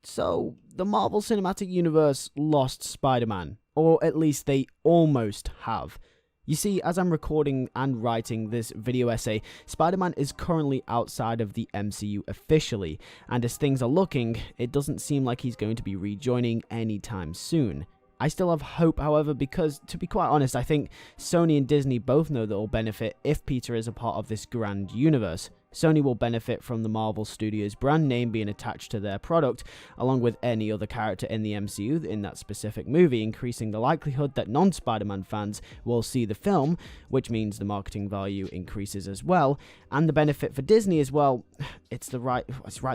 So, the Marvel Cinematic Universe lost Spider-Man, or at least they almost have. You see, as I'm recording and writing this video essay, Spider-Man is currently outside of the MCU officially, and as things are looking, it doesn't seem like he's going to be rejoining anytime soon. I still have hope, however, because, to be quite honest, I think Sony and Disney both know that will benefit if Peter is a part of this grand universe. Sony will benefit from the Marvel Studios brand name being attached to their product, along with any other character in the MCU in that specific movie, increasing the likelihood that non-Spider-Man fans will see the film, which means the marketing value increases as well. And the benefit for Disney as well, it's right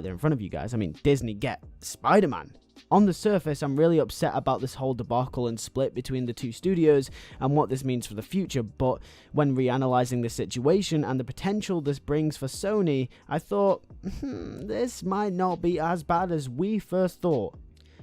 there in front of you guys. I mean, Disney get Spider-Man. On the surface, I'm really upset about this whole debacle and split between the two studios and what this means for the future, but when reanalyzing the situation and the potential this brings for Sony, I thought, this might not be as bad as we first thought.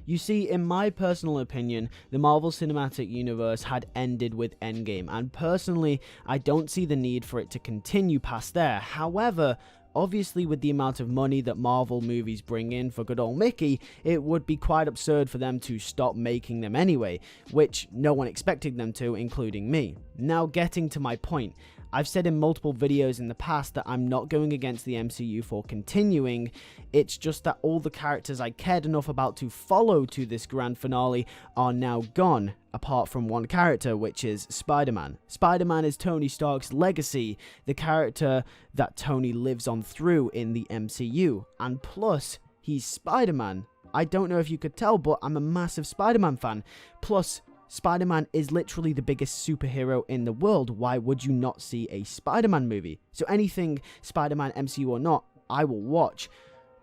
You see, in my personal opinion, the Marvel Cinematic Universe had ended with Endgame, and personally, I don't see the need for it to continue past there. However, obviously, with the amount of money that Marvel movies bring in for good old Mickey, it would be quite absurd for them to stop making them anyway, which no one expected them to, including me. Now, getting to my point, I've said in multiple videos in the past that I'm not going against the MCU for continuing, it's just that all the characters I cared enough about to follow to this grand finale are now gone, apart from one character, which is Spider-Man. Spider-Man is Tony Stark's legacy, the character that Tony lives on through in the MCU, and plus, he's Spider-Man. I don't know if you could tell, but I'm a massive Spider-Man fan. Plus, Spider-Man is literally the biggest superhero in the world. Why would you not see a Spider-Man movie? So anything Spider-Man MCU or not, I will watch.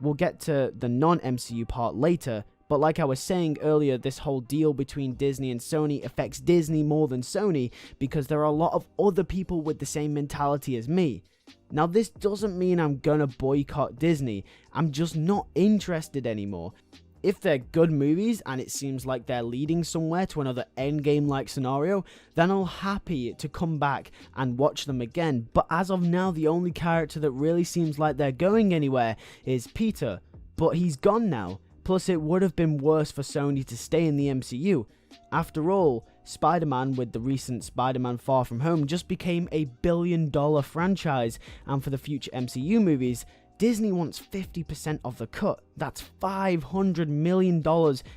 We'll get to the non-MCU part later, but like I was saying earlier, this whole deal between Disney and Sony affects Disney more than Sony because there are a lot of other people with the same mentality as me. Now, this doesn't mean I'm gonna boycott Disney. I'm just not interested anymore. If they're good movies and it seems like they're leading somewhere to another Endgame-like scenario, then I'll happy to come back and watch them again. But as of now, the only character that really seems like they're going anywhere is Peter. But he's gone now. Plus, it would have been worse for Sony to stay in the MCU. After all, Spider-Man with the recent Spider-Man Far From Home just became a billion-dollar franchise, and for the future MCU movies, Disney wants 50% of the cut. That's $500 million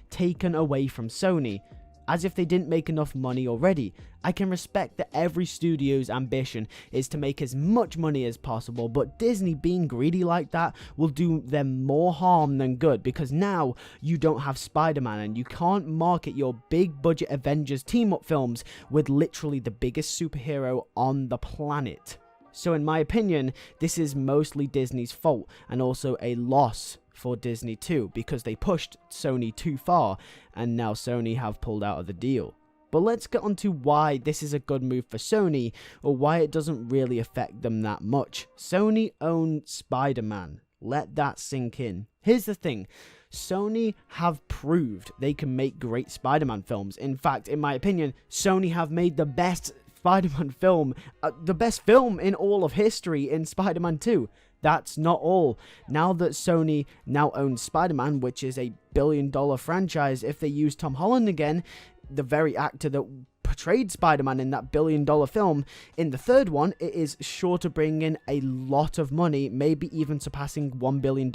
taken away from Sony, as if they didn't make enough money already. I can respect that every studio's ambition is to make as much money as possible, but Disney being greedy like that will do them more harm than good, because now you don't have Spider-Man and you can't market your big budget Avengers team-up films with literally the biggest superhero on the planet. So in my opinion, this is mostly Disney's fault, and also a loss for Disney too, because they pushed Sony too far, and now Sony have pulled out of the deal. But let's get on to why this is a good move for Sony, or why it doesn't really affect them that much. Sony owned Spider-Man. Let that sink in. Here's the thing. Sony have proved they can make great Spider-Man films. In fact, in my opinion, Sony have made the best Spider-Man film, the best film in all of history in Spider-Man 2. That's not all. Now that Sony now owns Spider-Man, which is a billion-dollar franchise, if they use Tom Holland again, the very actor that portrayed Spider-Man in that billion-dollar film, in the third one, it is sure to bring in a lot of money, maybe even surpassing $1 billion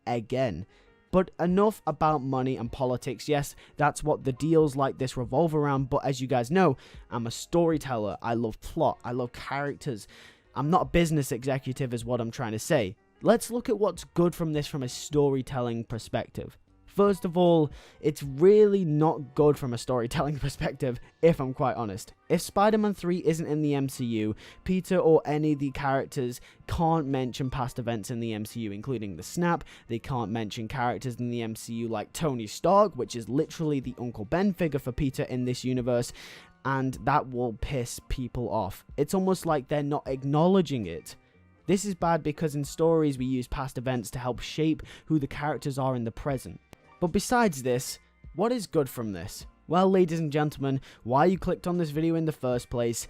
again. But enough about money and politics. Yes, that's what the deals like this revolve around, but as you guys know, I'm a storyteller. I love plot. I love characters. I'm not a business executive is what I'm trying to say. Let's look at what's good from this from a storytelling perspective. First of all, it's really not good from a storytelling perspective, if I'm quite honest. If Spider-Man 3 isn't in the MCU, Peter or any of the characters can't mention past events in the MCU, including the Snap. They can't mention characters in the MCU like Tony Stark, which is literally the Uncle Ben figure for Peter in this universe, and that will piss people off. It's almost like they're not acknowledging it. This is bad because in stories we use past events to help shape who the characters are in the present. But besides this, what is good from this? Well, ladies and gentlemen, why you clicked on this video in the first place,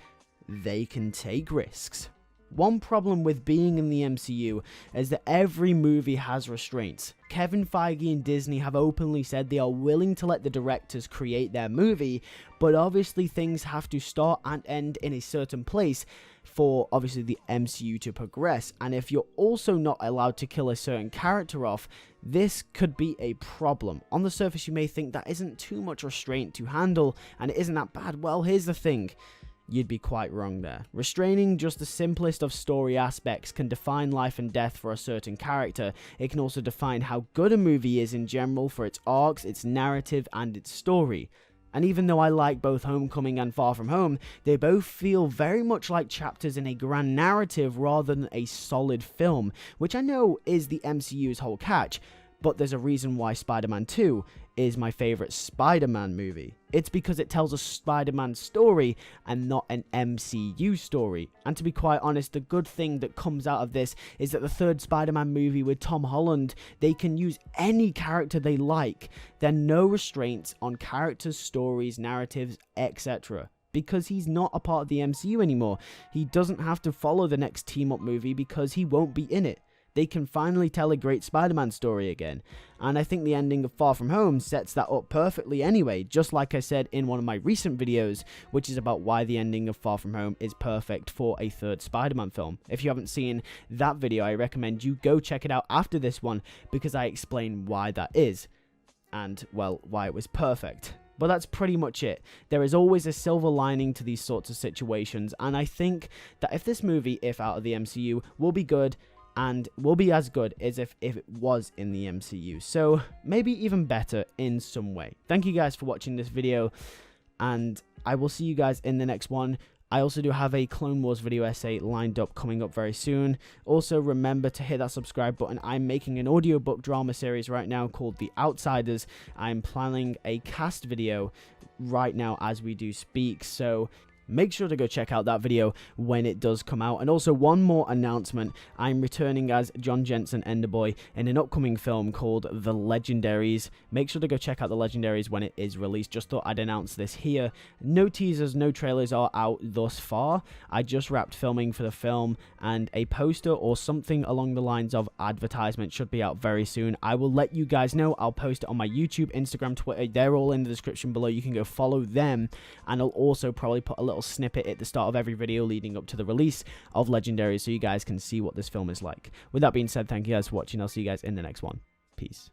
they can take risks. One problem with being in the MCU is that every movie has restraints. Kevin Feige and Disney have openly said they are willing to let the directors create their movie, but obviously things have to start and end in a certain place for obviously the MCU to progress. And if you're also not allowed to kill a certain character off, this could be a problem. On the surface, you may think that isn't too much restraint to handle and it isn't that bad. Well, here's the thing. You'd be quite wrong there. Restraining just the simplest of story aspects can define life and death for a certain character. It can also define how good a movie is in general for its arcs, its narrative, and its story. And even though I like both Homecoming and Far From Home, they both feel very much like chapters in a grand narrative rather than a solid film, which I know is the MCU's whole catch. But there's a reason why Spider-Man 2 is my favorite Spider-Man movie. It's because it tells a Spider-Man story and not an MCU story. And to be quite honest, the good thing that comes out of this is that the third Spider-Man movie with Tom Holland, they can use any character they like. There are no restraints on characters, stories, narratives, etc. Because he's not a part of the MCU anymore. He doesn't have to follow the next team-up movie because he won't be in it. They can finally tell a great Spider-Man story again. And I think the ending of Far From Home sets that up perfectly anyway, just like I said in one of my recent videos, which is about why the ending of Far From Home is perfect for a third Spider-Man film. If you haven't seen that video, I recommend you go check it out after this one, because I explain why that is, and, well, why it was perfect. But that's pretty much it. There is always a silver lining to these sorts of situations, and I think that if this movie, if out of the MCU, will be good, and will be as good as if it was in the MCU. So maybe even better in some way. Thank you guys for watching this video, and I will see you guys in the next one. I also do have a Clone Wars video essay lined up coming up very soon. Also remember to hit that subscribe button. I'm making an audiobook drama series right now called The Outsiders. I'm planning a cast video right now as we do speak, so make sure to go check out that video when it does come out. And also one more announcement, I'm returning as John Jensen Enderboy in an upcoming film called The Legendaries. Make sure to go check out The Legendaries when it is released. Just thought I'd announce this here. No teasers, no trailers are out thus far. I just wrapped filming for the film, and a poster or something along the lines of advertisement should be out very soon. I will let you guys know. I'll post it on my YouTube, Instagram, Twitter. They're all in the description below. You can go follow them, and I'll also probably put a little snippet at the start of every video leading up to the release of Legendary, so you guys can see what this film is like. With that being said, thank you guys for watching. I'll see you guys in the next one. Peace.